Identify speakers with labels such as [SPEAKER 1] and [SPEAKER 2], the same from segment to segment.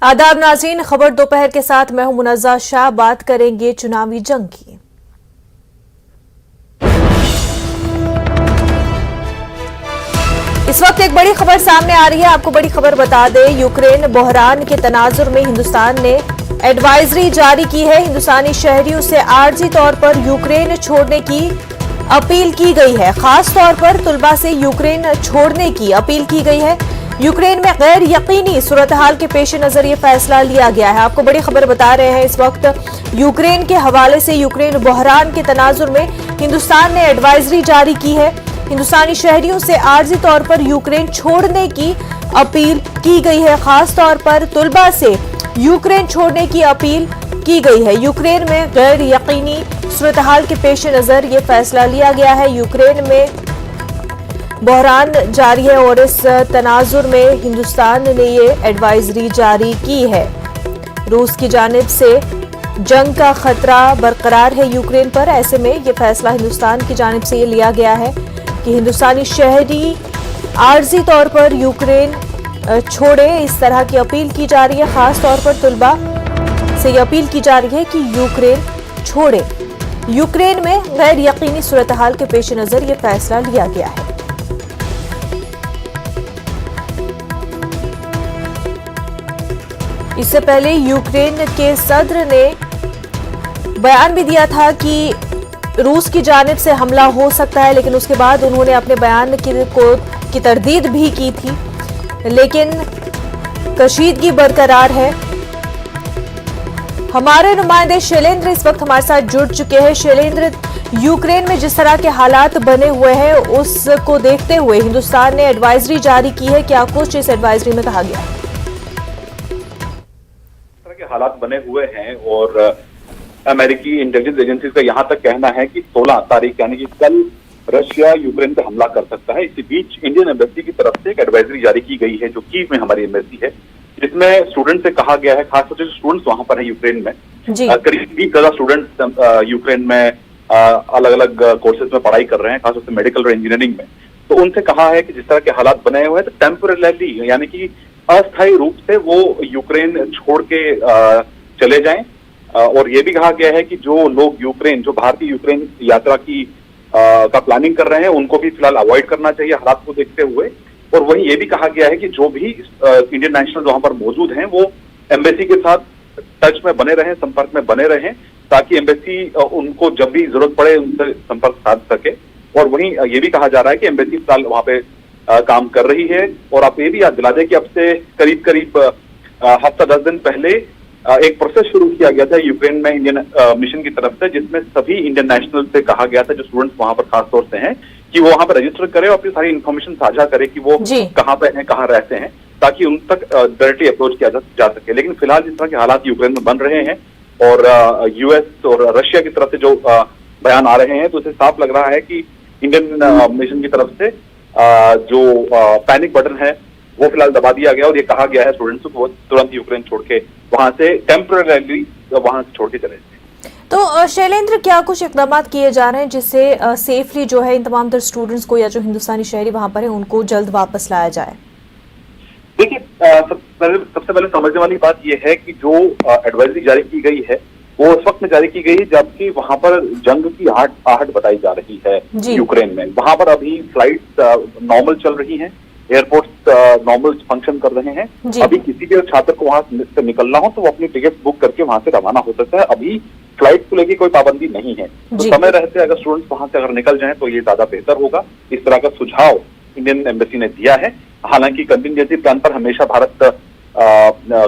[SPEAKER 1] आदाब नाज़रीन, खबर दोपहर के साथ मैं हूं मुनज़्ज़ा शाह। बात करेंगे चुनावी जंग की। इस वक्त एक बड़ी खबर सामने आ रही है। आपको बड़ी खबर बता दें, यूक्रेन बहरान के तनाजुर में हिंदुस्तान ने एडवाइजरी जारी की है। हिंदुस्तानी शहरियों से आर्जी तौर पर यूक्रेन छोड़ने की अपील की गई है। खास तौर पर तुलबा से यूक्रेन छोड़ने की अपील की गई है। यूक्रेन में गैर यकीनी सूरत हाल के पेश नजर ये फैसला लिया गया है। आपको बड़ी खबर बता रहे हैं, इस वक्त यूक्रेन के हवाले से यूक्रेन बहरान के तनाजुर में हिंदुस्तान ने एडवाइजरी जारी की है। हिंदुस्तानी शहरियों से आर्जी तौर पर यूक्रेन छोड़ने की अपील की गई है। खास तौर पर तुलबा से यूक्रेन छोड़ने की अपील की गई है। यूक्रेन में गैर यकीनी सूरत हाल के पेश नजर ये फैसला लिया गया है। यूक्रेन में बहरान जारी है और इस तनाजुर में हिंदुस्तान ने ये एडवाइजरी जारी की है। रूस की जानिब से जंग का खतरा बरकरार है यूक्रेन पर। ऐसे में ये फैसला हिंदुस्तान की जानिब से ये लिया गया है कि हिंदुस्तानी शहरी आर्जी तौर पर यूक्रेन छोड़े, इस तरह की अपील की जा रही है। खास तौर पर तुलबा से ये अपील की जा रही है कि यूक्रेन छोड़े। यूक्रेन में गैर यकीनी सूरत हाल के पेश नजर ये फैसला लिया गया है। इससे पहले यूक्रेन के सदर ने बयान भी दिया था कि रूस की जानिब से हमला हो सकता है, लेकिन उसके बाद उन्होंने अपने बयान की तरदीद भी की थी। लेकिन कशीदगी बरकरार है। हमारे नुमाइंदे शैलेंद्र इस वक्त हमारे साथ जुड़ चुके हैं। शैलेंद्र, यूक्रेन में जिस तरह के हालात बने हुए हैं उसको देखते हुए हिंदुस्तान ने एडवाइजरी जारी की है। क्या कुछ इस एडवाइजरी में कहा गया है?
[SPEAKER 2] हालात बने हुए हैं और अमेरिकी इंटेलिजेंस एजेंसी का यहां तक कहना है कि 16 तारीख यानी कि कल रशिया यूक्रेन पर हमला कर सकता है। इसी बीच इंडियन एम्बेसी की तरफ से एक एडवाइजरी जारी की गई है जो कीव में हमारी एम्बेसी है, जिसमें स्टूडेंट से कहा गया है, खासतौर से स्टूडेंट्स वहां पर है यूक्रेन में, करीब 20,000 स्टूडेंट्स यूक्रेन में अलग अलग कोर्सेज में पढ़ाई कर रहे हैं, खासतौर से मेडिकल और इंजीनियरिंग में। तो उनसे कहा है कि जिस तरह के हालात बने हुए हैं तो टेम्पोरेली यानी कि अस्थायी रूप से वो यूक्रेन छोड़ के चले जाएं। और ये भी कहा गया है कि जो लोग जो भारतीय यूक्रेन यात्रा की का प्लानिंग कर रहे हैं उनको भी फिलहाल अवॉइड करना चाहिए हालात को देखते हुए। और वहीं ये भी कहा गया है कि जो भी इंडियन नेशनल वहां पर मौजूद हैं वो एम्बेसी के साथ टच में बने रहें, संपर्क में बने रहें, ताकि एम्बेसी उनको जब भी जरूरत पड़े उनसे संपर्क साध सके। और वहीं ये भी कहा जा रहा है कि एम्बेसी फिलहाल वहां पे काम कर रही है। और आप ये भी याद दिला दें कि अब से करीब हफ्ता 10 दिन पहले एक प्रोसेस शुरू किया गया था यूक्रेन में इंडियन मिशन की तरफ से, जिसमें सभी इंडियन नेशनल से कहा गया था जो स्टूडेंट्स वहां पर खास तौर से हैं कि वो वहां पर रजिस्टर करें और अपनी सारी इन्फॉर्मेशन साझा करें कि वो कहाँ पे हैं, कहाँ रहते हैं, ताकि उन तक डायरेक्टली अप्रोच किया जा सके। लेकिन फिलहाल जिस तरह के हालात यूक्रेन में बन रहे हैं और यूएस और रशिया की तरफ से जो बयान आ रहे हैं, तो उसे साफ लग रहा है कि इंडियन मिशन की तरफ से जो पैनिक बटन है वो फिलहाल दबा दिया गया और ये कहा गया है स्टूडेंट्स को तुरंत यूक्रेन छोड़ के वहां से टेम्परेरी वहां से छोड़ के चले जाए।
[SPEAKER 1] तो शैलेंद्र, क्या कुछ इकदाम किए जा रहे हैं जिससे सेफली जो है इन तमाम तर स्टूडेंट्स को या जो हिंदुस्तानी शहरी वहां पर है उनको जल्द वापस लाया जाए?
[SPEAKER 2] देखिए, सबसे पहले समझने वाली बात यह है कि जो एडवाइजरी जारी की गई है वो उस वक्त में जारी की गई है जबकि वहां पर जंग की आहट बताई जा रही है यूक्रेन में। वहां पर अभी फ्लाइट नॉर्मल चल रही हैं, एयरपोर्ट नॉर्मल फंक्शन कर रहे हैं। अभी किसी भी छात्र को वहां से निकलना हो तो वो अपनी टिकट बुक करके वहां से रवाना हो सकता है। अभी फ्लाइट को लेकर कोई पाबंदी नहीं है, तो समय रहते अगर स्टूडेंट्स वहां से अगर निकल जाएं तो ये ज्यादा बेहतर होगा। इस तरह का सुझाव इंडियन एम्बेसी ने दिया है। हालांकि कंटिजेंसी प्लान पर हमेशा भारत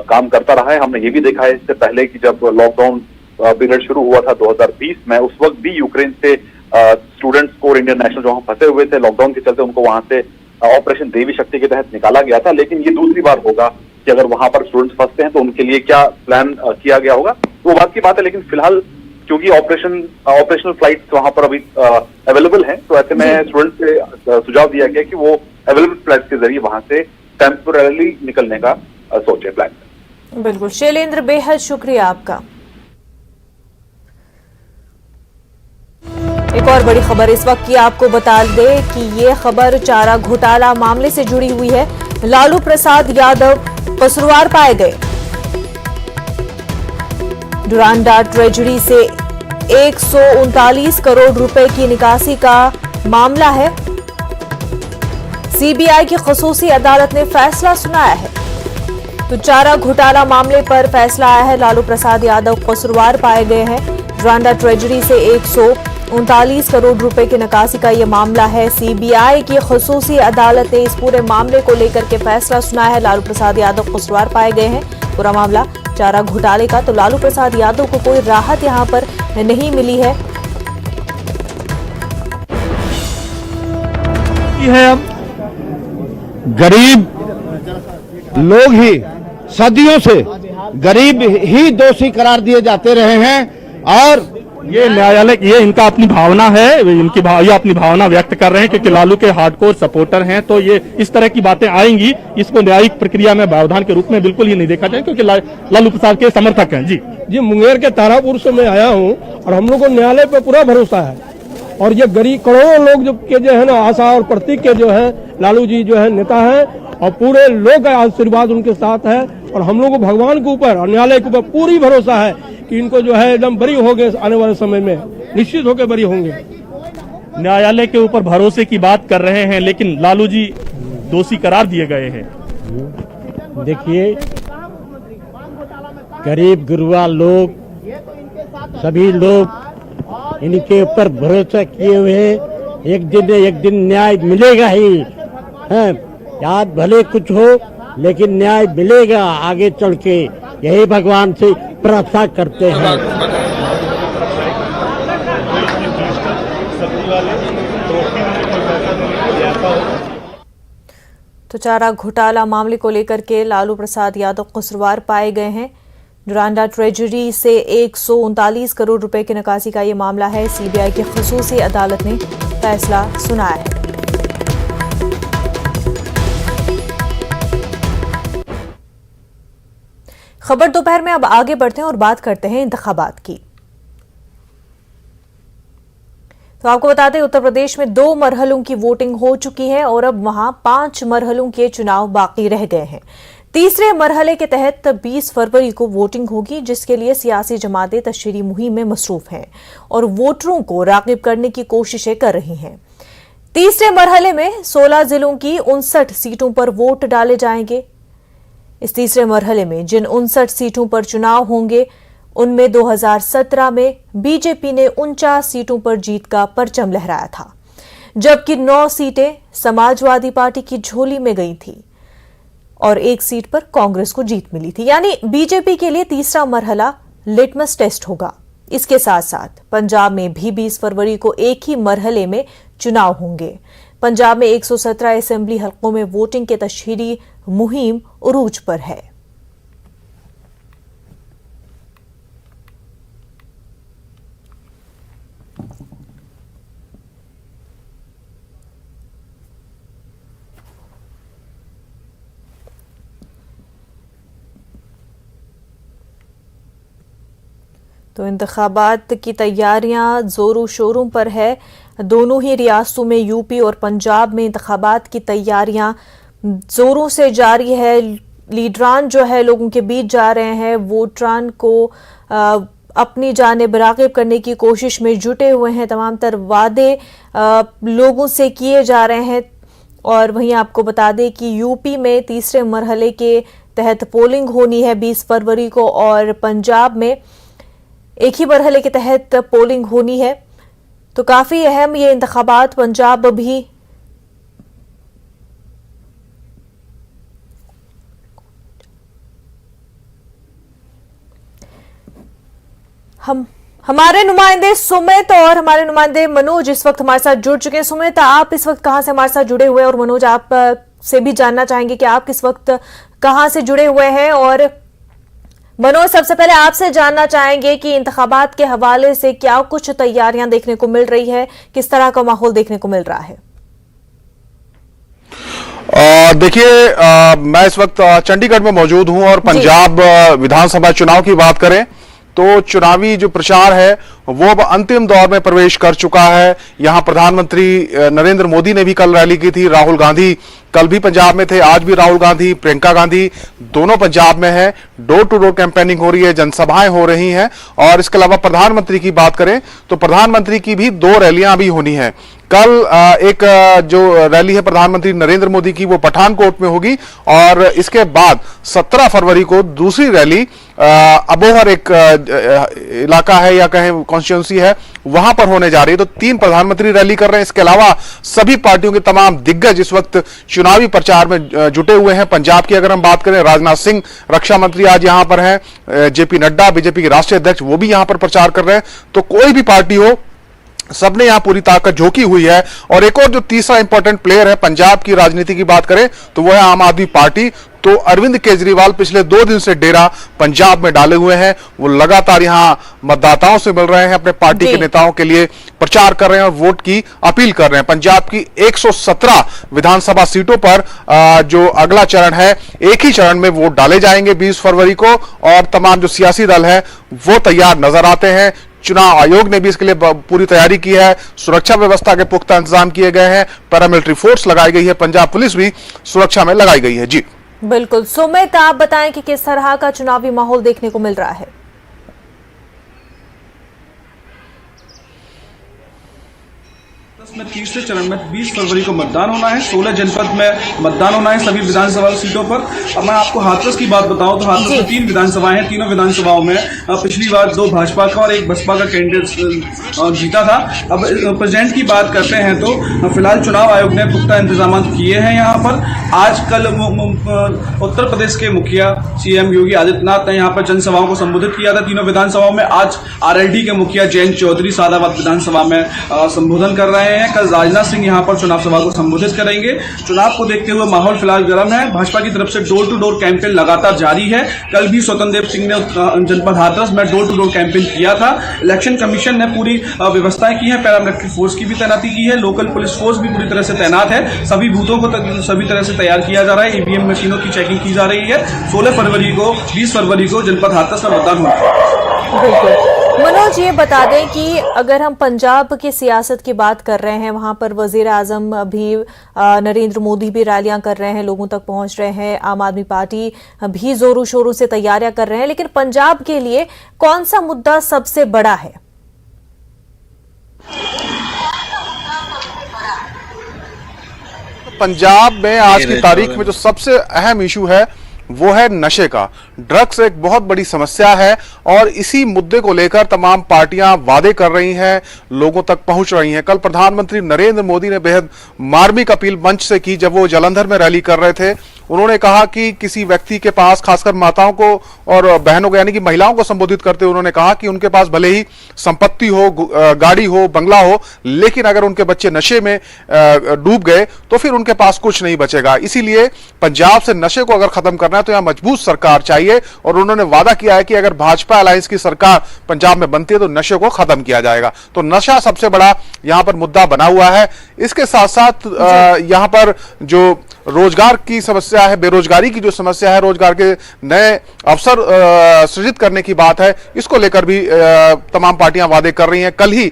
[SPEAKER 2] काम करता रहा है। हमने ये भी देखा है इससे पहले कि जब लॉकडाउन पीरियड शुरू हुआ था 2020 में, उस वक्त भी यूक्रेन से स्टूडेंट्स को और इंडियन नेशनल वहां फंसे हुए थे लॉकडाउन के चलते, उनको वहां से ऑपरेशन देवी शक्ति के तहत निकाला गया था। लेकिन ये दूसरी बार होगा कि अगर वहां पर स्टूडेंट्स फंसते हैं तो उनके लिए क्या प्लान किया गया होगा, वो बात की बात है। लेकिन फिलहाल क्योंकि ऑपरेशनल फ्लाइट्स वहां पर अभी अवेलेबल हैं, तो ऐसे में स्टूडेंट्स से सुझाव दिया गया कि वो अवेलेबल फ्लाइट्स के जरिए वहां से टेम्पोरली निकलने का सोचे प्लान।
[SPEAKER 1] बिल्कुल शैलेंद्र, बेहद शुक्रिया आपका। एक और बड़ी खबर इस वक्त की आपको बता दें कि ये खबर चारा घोटाला मामले से जुड़ी हुई है। लालू प्रसाद यादव कसूरवार पाए गए। डुरांडा ट्रेजरी से 139 करोड़ रुपए की निकासी का मामला है। सीबीआई की खसूसी अदालत ने फैसला सुनाया है। तो चारा घोटाला मामले पर फैसला आया है। लालू प्रसाद यादव कसूरवार पाए गए हैं। डुरांडा ट्रेजरी से 139 करोड़ रुपए की निकासी का यह मामला है। सीबीआई की खसूसी अदालत ने इस पूरे मामले को लेकर के फैसला सुनाया है। लालू प्रसाद यादव कसूरवार पाए गए हैं। पूरा मामला चारा घोटाले का। तो लालू प्रसाद यादव को कोई राहत यहां पर नहीं मिली है।
[SPEAKER 3] अब गरीब लोग ही सदियों से गरीब ही दोषी करार दिए जाते रहे हैं और
[SPEAKER 4] ये न्यायालय ये इनका अपनी भावना है, ये अपनी भावना व्यक्त कर रहे हैं क्योंकि लालू के हार्डकोर सपोर्टर हैं। तो ये इस तरह की बातें आएंगी, इसको न्यायिक प्रक्रिया में व्यवधान के रूप में बिल्कुल ही नहीं देखा जाए क्योंकि लालू प्रसाद के समर्थक हैं। जी
[SPEAKER 3] मुंगेर के तारापुर से मैं आया हूँ और हम लोग को न्यायालय पे पूरा भरोसा है और ये गरीब करोड़ों लोग जो है ना आशा और प्रतीक के जो है लालू जी जो है नेता है और पूरे लोग का आशीर्वाद उनके साथ है और हम लोग को भगवान के ऊपर और न्यायालय के ऊपर पूरी भरोसा है कि इनको जो है एकदम बरी हो गए, आने वाले समय में निश्चित होकर बरी होंगे।
[SPEAKER 4] न्यायालय के ऊपर भरोसे की बात कर रहे हैं लेकिन लालू जी दोषी करार दिए गए हैं।
[SPEAKER 3] देखिए गरीब गुरबा लोग सभी लोग इनके ऊपर भरोसा किए हुए एक दिन न्याय मिलेगा ही है। आज भले कुछ हो लेकिन न्याय मिलेगा आगे चल के, यही भगवान से प्रार्थना करते हैं।
[SPEAKER 1] तो चारा घोटाला मामले को लेकर के लालू प्रसाद यादव कसूरवार पाए गए हैं। डुरांडा ट्रेजरी से 139 करोड़ रुपए की निकासी का ये मामला है। सीबीआई की खसूसी अदालत ने फैसला सुनाया है। खबर दोपहर में अब आगे बढ़ते हैं और बात करते हैं इंतखाबात की। तो आपको बता दें उत्तर प्रदेश में 2 मरहलों की वोटिंग हो चुकी है और अब वहां 5 मरहलों के चुनाव बाकी रह गए हैं। तीसरे मरहले के तहत 20 फरवरी को वोटिंग होगी जिसके लिए सियासी जमातें तशहीरी मुहिम में मसरूफ हैं और वोटरों को राग़िब करने की कोशिशें कर रही हैं। तीसरे मरहले में 16 जिलों की 59 सीटों पर वोट डाले जाएंगे। इस तीसरे मरहले में जिन 59 सीटों पर चुनाव होंगे उनमें 2017 में बीजेपी ने 49 सीटों पर जीत का परचम लहराया था, जबकि 9 सीटें समाजवादी पार्टी की झोली में गई थी और 1 सीट पर कांग्रेस को जीत मिली थी। यानी बीजेपी के लिए तीसरा मरहला लिटमस टेस्ट होगा। इसके साथ साथ पंजाब में भी 20 फरवरी को एक ही मरहले में चुनाव होंगे। पंजाब में 117 असेंबली हलकों में वोटिंग के तशहीरी मुहिम उरूज पर है। तो इंतखाबात की तैयारियां जोरों शोरों पर है। दोनों ही रियासतों में यूपी और पंजाब में इंतखाबात की तैयारियां जोरों से जारी है। लीडरान जो है लोगों के बीच जा रहे हैं, वोटरान को अपनी जानिब राग़िब करने की कोशिश में जुटे हुए हैं। तमाम तर वादे लोगों से किए जा रहे हैं। और वहीं आपको बता दें कि यूपी में तीसरे मरहले के तहत पोलिंग होनी है 20 फरवरी को और पंजाब में एक ही मरहले के तहत पोलिंग होनी है। तो काफी अहम ये इंतखाबात पंजाब भी हमारे नुमाइंदे सुमित और हमारे नुमाइंदे मनोज इस वक्त हमारे साथ जुड़ चुके हैं। सुमित, आप इस वक्त कहां से हमारे साथ जुड़े हुए हैं और मनोज आप से भी जानना चाहेंगे कि आप किस वक्त कहां से जुड़े हुए हैं। और मनोज, सबसे पहले आपसे जानना चाहेंगे कि इंतखाबात के हवाले से क्या कुछ तैयारियां देखने को मिल रही है, किस तरह का माहौल देखने को मिल रहा है?
[SPEAKER 5] देखिए मैं इस वक्त चंडीगढ़ में मौजूद हूं और पंजाब विधानसभा चुनाव की बात करें तो चुनावी जो प्रचार है वो अब अंतिम दौर में प्रवेश कर चुका है। यहां प्रधानमंत्री नरेंद्र मोदी ने भी कल रैली की थी, राहुल गांधी कल भी पंजाब में थे, आज भी राहुल गांधी, प्रियंका गांधी दोनों पंजाब में है। डोर टू डोर कैंपेनिंग हो रही है, जनसभाएं हो रही हैं। और इसके अलावा प्रधानमंत्री की बात करें तो प्रधानमंत्री की भी 2 रैलियां भी होनी है। कल एक जो रैली है प्रधानमंत्री नरेंद्र मोदी की वो पठानकोट में होगी और इसके बाद 17 फरवरी को दूसरी रैली अबोहर एक इलाका है या कहें कॉन्स्टिट्यूंसी है वहां पर होने जा रही है। तो 3 प्रधानमंत्री रैली कर रहे हैं। इसके अलावा सभी पार्टियों के तमाम दिग्गज इस वक्त चुनावी प्रचार में जुटे हुए हैं। पंजाब की अगर हम बात करें, राजनाथ सिंह रक्षा मंत्री आज यहां पर हैं, जेपी नड्डा बीजेपी के राष्ट्रीय अध्यक्ष वो भी यहां पर प्रचार कर रहे हैं। तो कोई भी पार्टी हो सबने यहां पूरी ताकत झोंकी हुई है। और एक और जो तीसरा इंपॉर्टेंट प्लेयर है पंजाब की राजनीति की बात करें तो वो है आम आदमी पार्टी। तो अरविंद केजरीवाल पिछले 2 दिन से डेरा पंजाब में डाले हुए हैं। वो लगातार यहां मतदाताओं से मिल रहे हैं, अपने पार्टी के नेताओं के लिए प्रचार कर रहे हैं और वोट की अपील कर रहे हैं। पंजाब की 117 विधानसभा सीटों पर जो अगला चरण है, एक ही चरण में वोट डाले जाएंगे 20 फरवरी को। और तमाम जो सियासी दल है वो तैयार नजर आते हैं। चुनाव आयोग ने भी इसके लिए पूरी तैयारी की है। सुरक्षा व्यवस्था के पुख्ता इंतजाम किए गए हैं। पैरामिलिट्री फोर्स लगाई गई है। पंजाब पुलिस भी सुरक्षा में लगाई गई है। जी
[SPEAKER 1] बिल्कुल। सुमित, आप बताएं कि किस तरह का चुनावी माहौल देखने को मिल रहा है?
[SPEAKER 6] में तीसरे चरण में 20 फरवरी को मतदान होना है। 16 जनपद में मतदान होना है सभी विधानसभा सीटों पर। अब मैं आपको हाथरस की बात बताऊं तो हाथरस में 3 विधानसभाएं हैं। तीनों विधानसभाओं में पिछली बार 2 भाजपा का और 1 बसपा का कैंडिडेट जीता था। अब प्रेजेंट की बात करते हैं तो फिलहाल चुनाव आयोग ने पुख्ता इंतजाम किए हैं। यहाँ पर आज कल उत्तर प्रदेश के मुखिया सीएम योगी आदित्यनाथ ने यहाँ पर जनसभाओं को संबोधित किया था तीनों विधानसभाओं में। आज आरएलडी के मुखिया जयंत चौधरी सादाबाद विधानसभा में संबोधन कर रहे हैं। कल राजनाथ सिंह यहां पर चुनाव सभा को संबोधित करेंगे। चुनाव को देखते हुए माहौल फिलहाल गर्म है। भाजपा की तरफ से डोर टू डोर कैंपेन लगातार जारी है। कल भी स्वतंत्र देव सिंह ने जनपद हाथरस में डोर टू डोर कैंपेन किया था। इलेक्शन कमीशन ने पूरी व्यवस्थाएं की है। पैरामिलिट्री फोर्स की भी तैनाती की है। लोकल पुलिस फोर्स भी पूरी तरह से तैनात है। सभी बूथों को सभी तरह से तैयार किया जा रहा है। ईवीएम मशीनों की चेकिंग की जा रही है। 16 फरवरी को 20 फरवरी को जनपद हाथरस में मतदान होगा।
[SPEAKER 1] बिल्कुल। मनोज, ये बता दें कि अगर हम पंजाब की सियासत की बात कर रहे हैं, वहां पर वजीर आजम भी नरेंद्र मोदी भी रैलियां कर रहे हैं, लोगों तक पहुंच रहे हैं, आम आदमी पार्टी भी जोरों शोरों से तैयारियां कर रहे हैं, लेकिन पंजाब के लिए कौन सा मुद्दा सबसे बड़ा है?
[SPEAKER 5] पंजाब में आज की तारीख में जो सबसे अहम इशू है वो है नशे का। ड्रग्स एक बहुत बड़ी समस्या है और इसी मुद्दे को लेकर तमाम पार्टियां वादे कर रही हैं, लोगों तक पहुंच रही हैं। कल प्रधानमंत्री नरेंद्र मोदी ने बेहद मार्मिक अपील मंच से की जब वो जालंधर में रैली कर रहे थे। उन्होंने कहा कि किसी व्यक्ति के पास, खासकर माताओं को और बहनों को यानी कि महिलाओं को संबोधित करते हुए उन्होंने कहा कि उनके पास भले ही संपत्ति हो, गाड़ी हो, बंगला हो, लेकिन अगर उनके बच्चे नशे में डूब गए तो फिर उनके पास कुछ नहीं बचेगा। इसीलिए पंजाब से नशे को अगर खत्म करना है तो यहां मजबूत सरकार चाहिए और उन्होंने वादा किया है कि अगर भाजपा अलायंस की सरकार पंजाब में बनती है तो नशे को खत्म किया जाएगा। तो नशा सबसे बड़ा यहां पर मुद्दा बना हुआ है। इसके साथ साथ यहां पर जो रोजगार की समस्या है, बेरोजगारी की जो समस्या है, रोजगार के नए अवसर सृजित करने की बात है, इसको लेकर भी तमाम पार्टियां वादे कर रही हैं। कल ही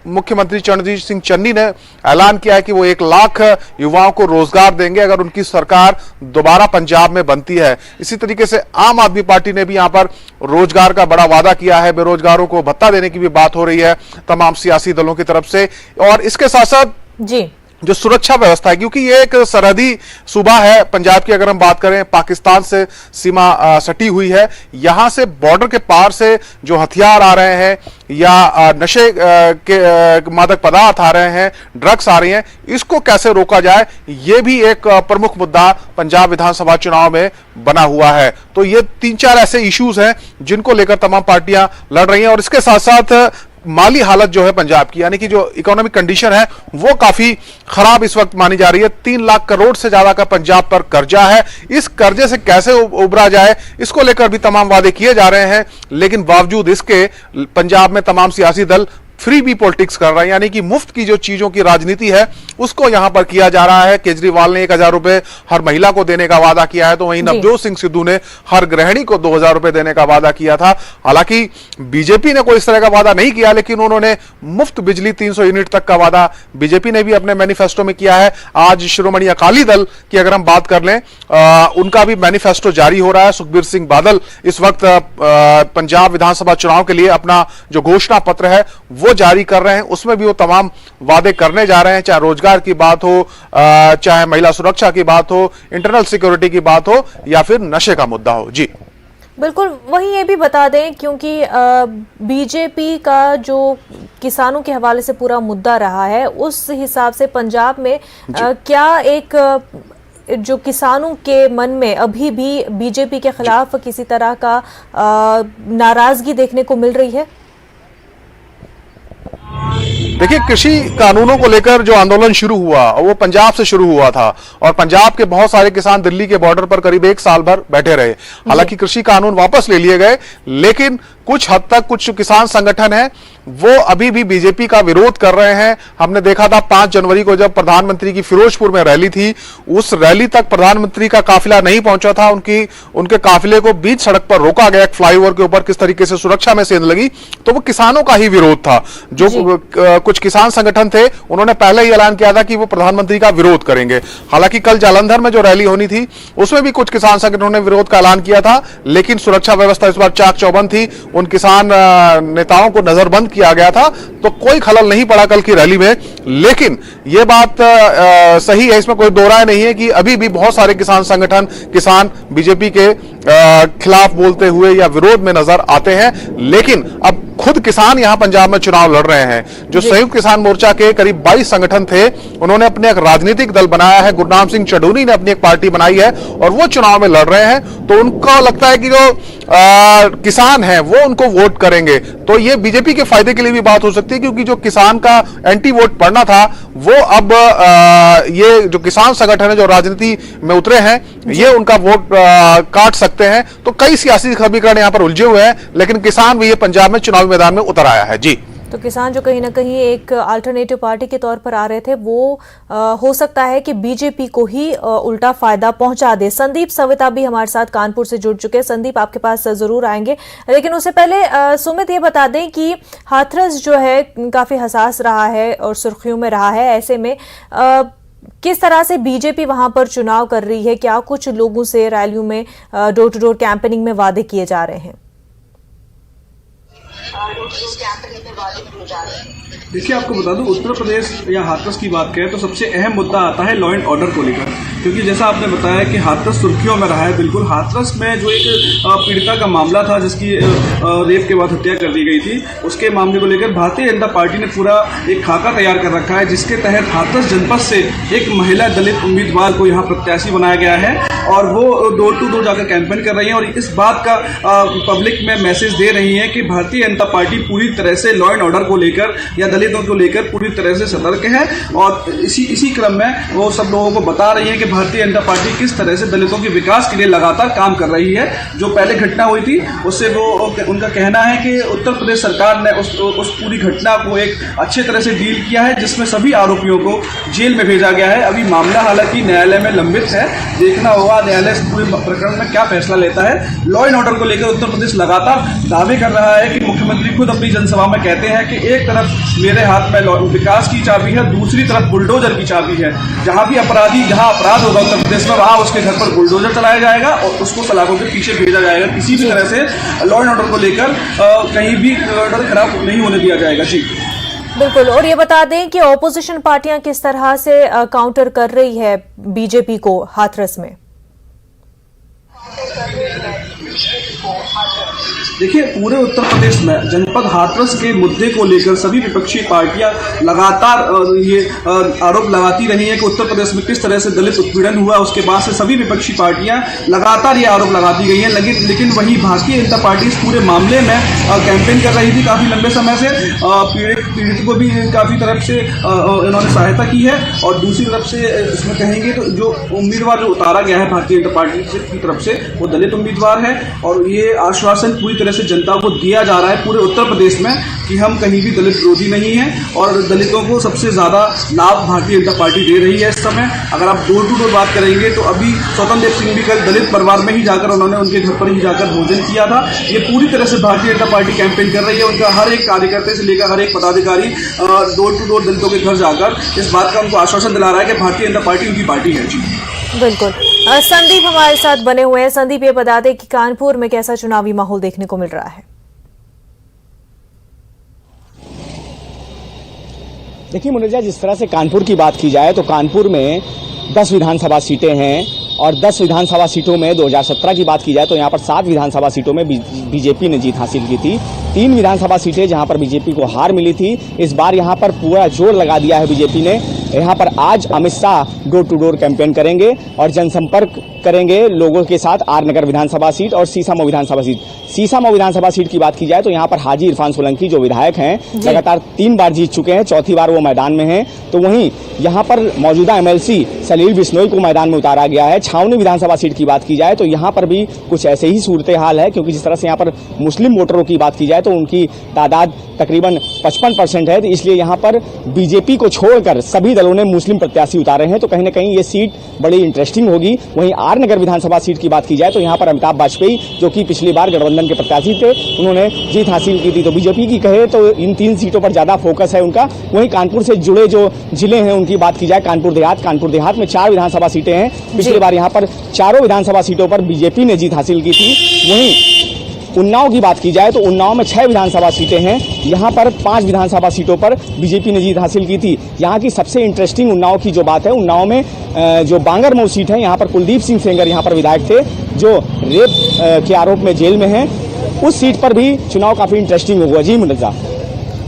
[SPEAKER 5] मुख्यमंत्री चरणजीत सिंह चन्नी ने ऐलान किया है कि वो 1 लाख युवाओं को रोजगार देंगे अगर उनकी सरकार दोबारा पंजाब में बनती है। इसी तरीके से आम आदमी पार्टी ने भी यहां पर रोजगार का बड़ा वादा किया है। बेरोजगारों को भत्ता देने की भी बात हो रही है तमाम सियासी दलों की तरफ से। और इसके साथ साथ
[SPEAKER 1] जी
[SPEAKER 5] जो सुरक्षा व्यवस्था है, क्योंकि ये एक सरहदी सूबा है पंजाब की, अगर हम बात करें पाकिस्तान से सीमा सटी हुई है। यहां से बॉर्डर के पार से जो हथियार आ रहे हैं या नशे के मादक पदार्थ आ रहे हैं, ड्रग्स आ रही हैं, इसको कैसे रोका जाए, ये भी एक प्रमुख मुद्दा पंजाब विधानसभा चुनाव में बना हुआ है। तो ये 3-4 ऐसे इश्यूज हैं जिनको लेकर तमाम पार्टियां लड़ रही हैं। और इसके साथ साथ माली हालत जो है पंजाब की, यानी कि जो इकोनॉमिक कंडीशन है वो काफी खराब इस वक्त मानी जा रही है। 3 लाख करोड़ से ज्यादा का पंजाब पर कर्जा है। इस कर्जे से कैसे उबरा जाए, इसको लेकर भी तमाम वादे किए जा रहे हैं, लेकिन बावजूद इसके पंजाब में तमाम सियासी दल फ्री बी पॉलिटिक्स कर रहे हैं, यानी कि मुफ्त की जो चीजों की राजनीति है उसको यहां पर किया जा रहा है। केजरीवाल ने 1,000 रुपए हर महिला को देने का वादा किया है, तो वहीं नवजोत सिंह सिद्धू ने हर गृहिणी को 2,000 रुपए देने का वादा किया था। हालांकि बीजेपी ने कोई इस तरह का वादा नहीं किया, लेकिन उन्होंने मुफ्त बिजली 300 यूनिट तक का वादा बीजेपी ने भी अपने मैनिफेस्टो में किया है। आज शिरोमणि अकाली दल की अगर हम बात कर लें, उनका भी मैनिफेस्टो जारी हो रहा है। सुखबीर सिंह बादल इस वक्त पंजाब विधानसभा चुनाव के लिए अपना जो घोषणा पत्र है वो जारी कर रहे हैं। उसमें भी वो तमाम वादे करने जा रहे हैं, चाहे रोजगार की बात हो, चाहे महिला सुरक्षा की बात हो, इंटरनल सिक्योरिटी की बात हो, या फिर नशे का मुद्दा हो। जी
[SPEAKER 1] बिल्कुल, वहीं ये भी बता दें, क्योंकि बीजेपी का जो किसानों के हवाले से पूरा मुद्दा रहा है, उस हिसाब से पंजाब में क्या एक जो किसानों के मन में अभी भी बीजेपी के खिलाफ किसी तरह का नाराजगी देखने को मिल रही है?
[SPEAKER 5] देखिए, कृषि कानूनों को लेकर जो आंदोलन शुरू हुआ वो पंजाब से शुरू हुआ था, और पंजाब के बहुत सारे किसान दिल्ली के बॉर्डर पर करीब 1 साल भर बैठे रहे। हालांकि कृषि कानून वापस ले लिए गए, लेकिन कुछ हद तक कुछ किसान संगठन हैं वो अभी भी बीजेपी का विरोध कर रहे हैं। हमने देखा था 5 जनवरी को जब प्रधानमंत्री की फिरोजपुर में रैली थी, उस रैली तक प्रधानमंत्री का काफिला नहीं पहुंचा था। उनके काफिले को बीच सड़क पर रोका गया, फ्लाईओवर के ऊपर किस तरीके से सुरक्षा में सेंध लगी, तो वो किसानों का ही विरोध था। जो कुछ किसान संगठन थे उन्होंने पहले ही ऐलान किया था कि वो प्रधानमंत्री का विरोध करेंगे। हालांकि कल जालंधर में जो रैली होनी थी उसमें भी कुछ किसान संगठनों ने विरोध का ऐलान किया था, लेकिन सुरक्षा व्यवस्था इस बार चाक चौबंद थी, उन किसान नेताओं को नजरबंद किया गया था, तो कोई खलल नहीं पड़ा कल की रैली में। लेकिन यह बात सही है, इसमें कोई दो राय नहीं है कि अभी भी बहुत सारे किसान संगठन, किसान बीजेपी के खिलाफ बोलते हुए या विरोध में नजर आते हैं। लेकिन अब खुद किसान यहां पंजाब में चुनाव लड़ रहे हैं। जो संयुक्त किसान मोर्चा के करीब 22 संगठन थे, उन्होंने अपने एक राजनीतिक दल बनाया है। गुरनाम सिंह चढ़ूनी ने अपनी एक पार्टी बनाई है और वो चुनाव में लड़ रहे हैं। तो उनको लगता है कि जो किसान है वो उनको वोट करेंगे, तो ये बीजेपी के फायदे के लिए भी बात हो सकती है, क्योंकि जो किसान का एंटी वोट पड़ना था वो अब ये जो किसान संगठन है जो राजनीति में उतरे हैं ये उनका वोट काट सकते हैं। तो कई सियासी समीकरण यहां पर उलझे हुए हैं, लेकिन किसान भी ये पंजाब में चुनावी मैदान में उतर आया है। जी,
[SPEAKER 1] तो किसान जो कहीं ना कहीं एक अल्टरनेटिव पार्टी के तौर पर आ रहे थे, वो हो सकता है कि बीजेपी को ही उल्टा फायदा पहुंचा दे। संदीप सविता भी हमारे साथ कानपुर से जुड़ चुके हैं। संदीप, आपके पास जरूर आएंगे, लेकिन उससे पहले सुमित ये बता दें कि हाथरस जो है काफी हसास रहा है और सुर्खियों में रहा है। ऐसे में किस तरह से बीजेपी वहां पर चुनाव कर रही है? क्या कुछ लोगों से रैलियों में डोर टू डोर कैंपेनिंग में वादे किए जा रहे हैं?
[SPEAKER 6] देखिए, आपको बता दूं, उत्तर प्रदेश या हाथरस की बात करें तो सबसे अहम मुद्दा आता है लॉ एंड ऑर्डर को लेकर, क्योंकि जैसा आपने बताया कि हाथरस सुर्खियों में रहा है। बिल्कुल, हाथरस में जो एक पीड़िता का मामला था जिसकी रेप के बाद हत्या कर दी गई थी, उसके मामले को लेकर भारतीय जनता पार्टी ने पूरा एक खाका तैयार कर रखा है, जिसके तहत हाथरस जनपद से एक महिला दलित उम्मीदवार को यहाँ प्रत्याशी बनाया गया है और वो डोर टू डोर जाकर कैंपेन कर रही है और इस बात का पब्लिक में मैसेज दे रही है कि भारतीय जनता पार्टी पूरी तरह से लॉ एंड ऑर्डर को लेकर या दलितों को लेकर पूरी तरह से सतर्क है। और इसी क्रम में वो सब लोगों को बता रही है कि भारतीय जनता पार्टी किस तरह से दलितों के विकास के लिए लगातार काम कर रही है। जो पहले घटना हुई थी उससे वो उनका कहना है कि उत्तर प्रदेश सरकार ने उस पूरी घटना को एक अच्छे तरह से डील किया है, जिसमें सभी आरोपियों को जेल में भेजा गया है। अभी मामला हालांकि न्यायालय में लंबित है, देखना होगा न्यायालय इस पूरे प्रकरण में क्या फैसला लेता है। लॉ एंड ऑर्डर को लेकर उत्तर प्रदेश लगातार दावे कर रहा है कि मुख्यमंत्री खुद अपनी जनसभा में कहते हैं कि एक तरफ मेरे हाथ में विकास की चाबी है, दूसरी तरफ बुलडोजर की चाबी है। जहां भी जहां अपराध होगा उत्तर प्रदेश में, वहां उसके घर पर बुलडोजर चलाया जाएगा और उसको सलाखों के पीछे भेजा जाएगा। किसी भी तरह से लॉ एंड ऑर्डर को लेकर कहीं भी ऑर्डर खराब नहीं होने दिया जाएगा। जी
[SPEAKER 1] बिल्कुल, और ये बता दें कि ऑपोजिशन पार्टियां किस तरह से काउंटर कर रही है बीजेपी को हाथरस में?
[SPEAKER 6] देखिए, पूरे उत्तर प्रदेश में जनपद हाथरस के मुद्दे को लेकर सभी विपक्षी पार्टियां लगातार ये आरोप लगाती रही हैं कि उत्तर प्रदेश में किस तरह से दलित उत्पीड़न हुआ। उसके बाद से सभी विपक्षी पार्टियां लगातार ये आरोप लगाती गई हैं, लेकिन वहीं भारतीय जनता पार्टी इस पूरे मामले में कैंपेन कर रही थी काफ़ी लंबे समय से। पीड़ित को भी काफ़ी तरफ से इन्होंने सहायता की है और दूसरी तरफ से इसमें कहेंगे तो जो उम्मीदवार जो उतारा गया है भारतीय जनता पार्टी की तरफ से वो दलित उम्मीदवार है और ये आश्वासन पूरी तरह से जनता को दिया जा रहा है पूरे उत्तर प्रदेश में कि हम कहीं भी दलित विरोधी नहीं है और दलितों को सबसे ज्यादा लाभ भारतीय जनता पार्टी दे रही है इस समय। अगर आप डोर टू डोर बात करेंगे तो अभी स्वतंत्र देव सिंह भी कल दलित परिवार में ही जाकर उन्होंने उनके घर पर ही जाकर भोजन किया था। ये पूरी तरह से भारतीय जनता पार्टी कैंपेन कर रही है। उनका हर एक कार्यकर्ता से लेकर हर एक पदाधिकारी डोर टू डोर दलितों के घर जाकर इस बात का उनको आश्वासन दिला रहा है कि भारतीय जनता पार्टी उनकी पार्टी है। जी
[SPEAKER 1] बिल्कुल। संदीप हमारे साथ बने हुए हैं। संदीप, ये बता दें कि कानपुर में कैसा चुनावी माहौल देखने को मिल रहा है?
[SPEAKER 7] देखिए मुनिजा, जिस तरह से कानपुर की बात की जाए तो कानपुर में 10 विधानसभा सीटें हैं और 10 विधानसभा सीटों में 2017 की बात की जाए तो यहाँ पर 7 विधानसभा सीटों में बीजेपी ने जीत हासिल की थी। 3 विधानसभा सीटें जहाँ पर बीजेपी को हार मिली थी। इस बार यहाँ पर पूरा जोर लगा दिया है बीजेपी ने। यहाँ पर आज Amit Shah door to door campaign करेंगे और जनसंपर्क करेंगे लोगों के साथ। आर नगर विधानसभा सीट और सीसामऊ विधानसभा सीट। सीसामऊ विधानसभा सीट की बात की जाए तो यहाँ पर हाजी इरफान सोलंकी जो विधायक हैं लगातार 3 बार जीत चुके हैं, चौथी बार वो मैदान में हैं। तो वहीं यहाँ पर मौजूदा एमएलसी सलील बिश्नोई को मैदान में उतारा गया है। छावनी विधानसभा सीट की बात की जाए तो यहाँ पर भी कुछ ऐसे ही सूरत हाल है, क्योंकि जिस तरह से यहाँ पर मुस्लिम वोटरों की बात की जाए तो उनकी तादाद तकरीबन 55% है। तो इसलिए यहाँ पर बीजेपी को छोड़कर सभी दलों ने मुस्लिम प्रत्याशी उतारे हैं। तो कहीं ना कहीं ये सीट बड़ी इंटरेस्टिंग होगी। वहीं आर नगर विधानसभा सीट की बात की जाए तो यहाँ पर अमिताभ बाजपेयी जो कि पिछली बार गठबंधन के प्रत्याशी थे, उन्होंने जीत हासिल की थी। तो बीजेपी की कहे तो इन 3 सीटों पर ज्यादा फोकस है उनका। वहीं कानपुर से जुड़े जो जिले हैं उनकी बात की जाए, कानपुर देहात में 4 विधानसभा सीटें हैं। पिछली बार यहाँ पर चारों विधानसभा सीटों पर बीजेपी ने जीत हासिल की थी। वहीं उन्नाव की बात की जाए तो उन्नाव में 6 विधानसभा सीटें हैं। यहाँ पर 5 विधानसभा सीटों पर बीजेपी ने जीत हासिल की थी। यहाँ की सबसे इंटरेस्टिंग उन्नाव की जो बात है, उन्नाव में जो बांगरमऊ सीट है, यहाँ पर कुलदीप सिंह सेंगर यहाँ पर विधायक थे जो रेप के आरोप में जेल में हैं। उस सीट पर भी चुनाव काफी इंटरेस्टिंग होगा। जी मुनिजा।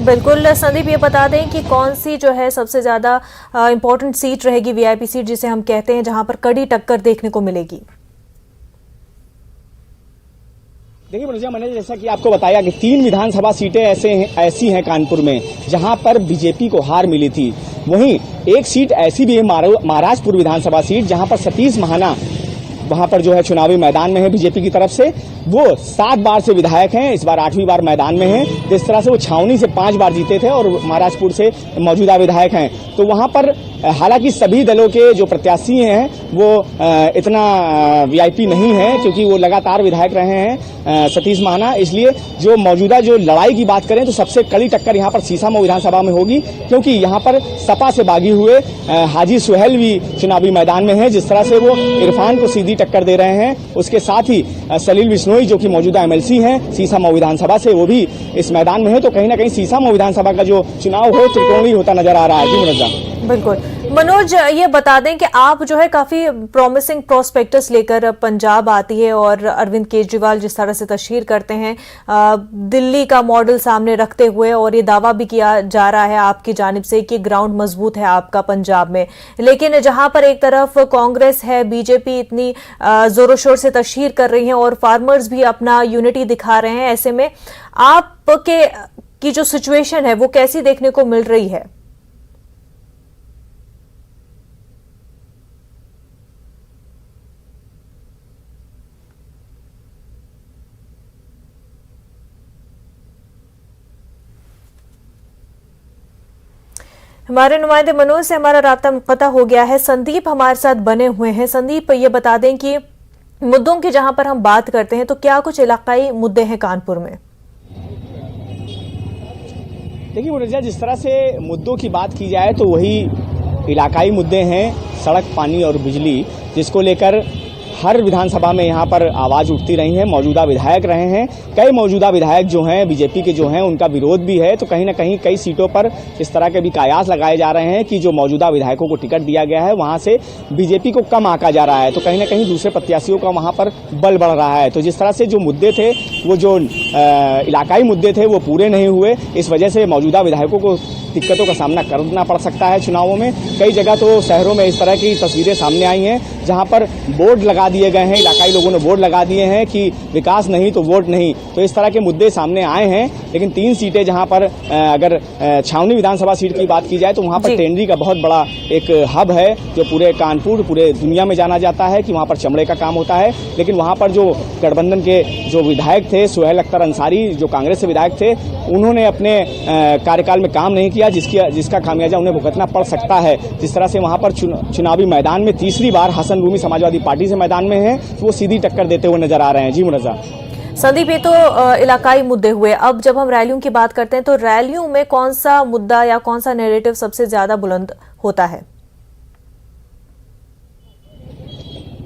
[SPEAKER 1] बिल्कुल संदीप, ये बता दें कि कौन सी जो है सबसे ज्यादा इंपॉर्टेंट सीट रहेगी, वीआईपी सीट जिसे हम कहते हैं, जहां पर कड़ी टक्कर देखने को मिलेगी?
[SPEAKER 7] देखिए मुनिजा, मैंने जैसा कि आपको बताया कि 3 विधानसभा सीटें ऐसी हैं कानपुर में जहां पर बीजेपी को हार मिली थी। वहीं एक सीट ऐसी भी है महाराजपुर विधानसभा सीट, जहां पर सतीश महाना वहां पर जो है चुनावी मैदान में है बीजेपी की तरफ से। वो 7 बार से विधायक हैं, इस बार 8वीं बार मैदान में हैं। जिस तरह से वो छावनी से 5 बार जीते थे और महाराजपुर से मौजूदा विधायक हैं। तो वहां पर हालांकि सभी दलों के जो प्रत्याशी हैं वो इतना वीआईपी नहीं है, क्योंकि वो लगातार विधायक रहे हैं सतीश महाना। इसलिए जो मौजूदा जो लड़ाई की बात करें तो सबसे कड़ी टक्कर यहाँ पर सीसामऊ विधानसभा में होगी, क्योंकि यहाँ पर सपा से बागी हुए हाजी सुहेल भी चुनावी मैदान में है। जिस तरह से वो इरफान को सीधी टक्कर दे रहे हैं, उसके साथ ही सलील बिश्नोई जो कि मौजूदा एमएलसी हैं सीसामऊ विधानसभा से, वो भी इस मैदान में है। तो कहीं ना कहीं सीसामऊ विधानसभा का जो चुनाव हो त्रिकोणीय होता नजर आ रहा है। जी मुनिजा।
[SPEAKER 1] बिल्कुल। मनोज, ये बता दें कि आप जो है काफी प्रॉमिसिंग प्रोस्पेक्टस लेकर पंजाब आती है और अरविंद केजरीवाल जिस तरह से तशहीर करते हैं दिल्ली का मॉडल सामने रखते हुए, और ये दावा भी किया जा रहा है आपकी जानिब से कि ग्राउंड मजबूत है आपका पंजाब में। लेकिन जहां पर एक तरफ कांग्रेस है, बीजेपी इतनी जोरों शोर से तशहीर कर रही है और फार्मर्स भी अपना यूनिटी दिखा रहे हैं, ऐसे में आपके की जो सिचुएशन है वो कैसी देखने को मिल रही है? हमारे नुमाइंदे मनोज से हमारा राब्ता मुनक़ता हो गया है। संदीप हमारे साथ बने हुए हैं। संदीप, ये बता दें कि मुद्दों की जहां पर हम बात करते हैं तो क्या कुछ इलाकाई मुद्दे हैं कानपुर में?
[SPEAKER 7] देखिए मुनिजा, जिस तरह से मुद्दों की बात की जाए तो वही इलाकाई मुद्दे हैं, सड़क, पानी और बिजली, जिसको लेकर हर विधानसभा में यहाँ पर आवाज उठती रही है। मौजूदा विधायक रहे हैं, कई मौजूदा विधायक जो हैं बीजेपी के जो हैं उनका विरोध भी है। तो कहीं ना कहीं कई सीटों पर इस तरह के भी कयास लगाए जा रहे हैं कि जो मौजूदा विधायकों को टिकट दिया गया है वहां से बीजेपी को कम आंका जा रहा है। तो कहीं ना कहीं दूसरे प्रत्याशियों का वहां पर बल बढ़ रहा है। तो जिस तरह से जो मुद्दे थे, वो जो इलाकाई मुद्दे थे वो पूरे नहीं हुए, इस वजह से मौजूदा विधायकों को दिक्कतों का सामना करना पड़ सकता है चुनावों में। कई जगह तो शहरों में इस तरह की तस्वीरें सामने आई हैं जहां पर बोर्ड लगा दिए गए हैं, इलाकाई लोगों ने बोर्ड लगा दिए हैं कि विकास नहीं तो वोट नहीं। तो इस तरह के मुद्दे सामने आए हैं। लेकिन 3 सीटें जहां पर अगर छावनी विधानसभा सीट की बात की जाए तो वहां पर टेंडरी का बहुत बड़ा एक हब है जो पूरे कानपुर, पूरे दुनिया में जाना जाता है कि वहां पर चमड़े का काम होता है। लेकिन वहां पर जो गठबंधन के जो विधायक थे, सुहेल अख्तर अंसारी जो कांग्रेस से विधायक थे, उन्होंने अपने कार्यकाल में काम नहीं किया, जिसका खामियाजा उन्हें भुगतना पड़ सकता है। जिस तरह से वहां पर चुनावी मैदान में तीसरी बार हसन रूमी समाजवादी पार्टी से मैदान में है, तो वो सीधी टक्कर देते हुए नजर आ रहे हैं। जी मुनज़्ज़ा।
[SPEAKER 1] संदीप, ये तो इलाकाई मुद्दे हुए। अब जब हम रैलियों की बात करते हैं तो रैलियों में कौन सा मुद्दा या कौन सा नैरेटिव सबसे ज्यादा बुलंद होता है?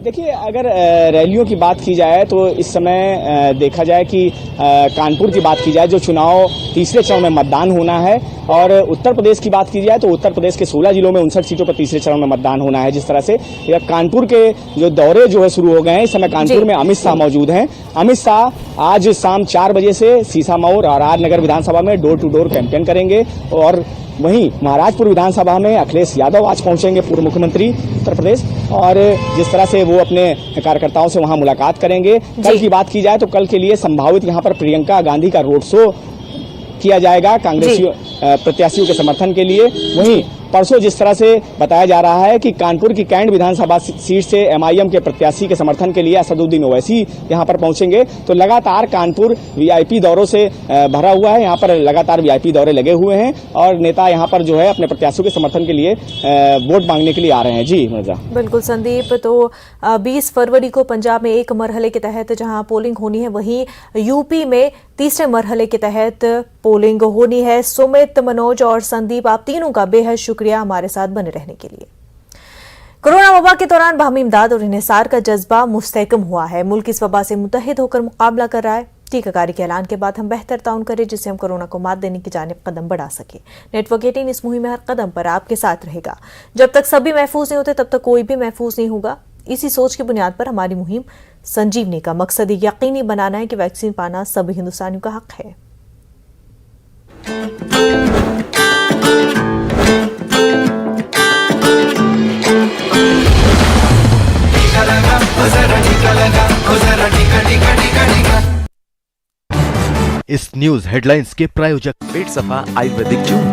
[SPEAKER 7] देखिए, अगर रैलियों की बात की जाए तो इस समय देखा जाए कि कानपुर की बात की जाए जो चुनाव तीसरे चरण में मतदान होना है, और उत्तर प्रदेश की बात की जाए तो उत्तर प्रदेश के 16 जिलों में 59 सीटों पर तीसरे चरण में मतदान होना है। जिस तरह से कानपुर के जो दौरे जो है शुरू हो गए हैं, इस समय कानपुर में अमित शाह मौजूद हैं। अमित शाह आज शाम 4 बजे से सीसामऊ और आर नगर विधानसभा में डोर टू डोर कैंपेन करेंगे, और वहीं महाराजपुर विधानसभा में अखिलेश यादव आज पहुंचेंगे, पूर्व मुख्यमंत्री उत्तर प्रदेश, और जिस तरह से वो अपने कार्यकर्ताओं से वहां मुलाकात करेंगे। कल की बात की जाए तो कल के लिए संभावित यहां पर प्रियंका गांधी का रोड शो किया जाएगा कांग्रेसी प्रत्याशियों के समर्थन के लिए। वहीं परसों जिस तरह से बताया जा रहा है कि कानपुर की कैंट विधानसभा सीट से एमआईएम के प्रत्याशी के समर्थन के लिए असदुद्दीन ओवैसी यहां पर पहुंचेंगे। तो लगातार कानपुर वीआईपी दौरों से भरा हुआ है, यहां पर लगातार वीआईपी दौरे लगे हुए हैं, और नेता यहां पर जो है अपने प्रत्याशियों के समर्थन के लिए वोट मांगने के लिए आ रहे हैं। जी मिर्जा।
[SPEAKER 1] बिल्कुल संदीप, तो 20 फरवरी को पंजाब में एक मरहले के तहत जहां पोलिंग होनी है, वहीं यूपी में तीसरे मरहले के तहत पोलिंग होनी है। सुमित, मनोज और संदीप, आप तीनों का बेहद शुक्रिया हमारे साथ बने रहने के लिए। कोरोना वबा के दौरान बाहमी इमदाद और इन्हिसार का जज्बा मुस्तहकम हुआ है। मुल्क इस वबा से मुत्तहिद होकर मुकाबला कर रहा है। टीकाकारी के ऐलान के बाद हम बेहतर ताउन करें जिससे हम कोरोना को मात देने की जानिब कदम बढ़ा सके। नेटवर्क 18 इस मुहिम में हर कदम पर आपके साथ रहेगा। जब तक सभी महफूज नहीं होते तब तक कोई भी महफूज नहीं होगा। इसी सोच की बुनियाद पर हमारी मुहिम संजीवनी का मकसद यकीनी बनाना है कि वैक्सीन पाना सभी हिंदुस्तानियों का हक है।
[SPEAKER 8] इस न्यूज हेडलाइंस के प्रायोजक पेट सफा आयुर्वेदिक जून।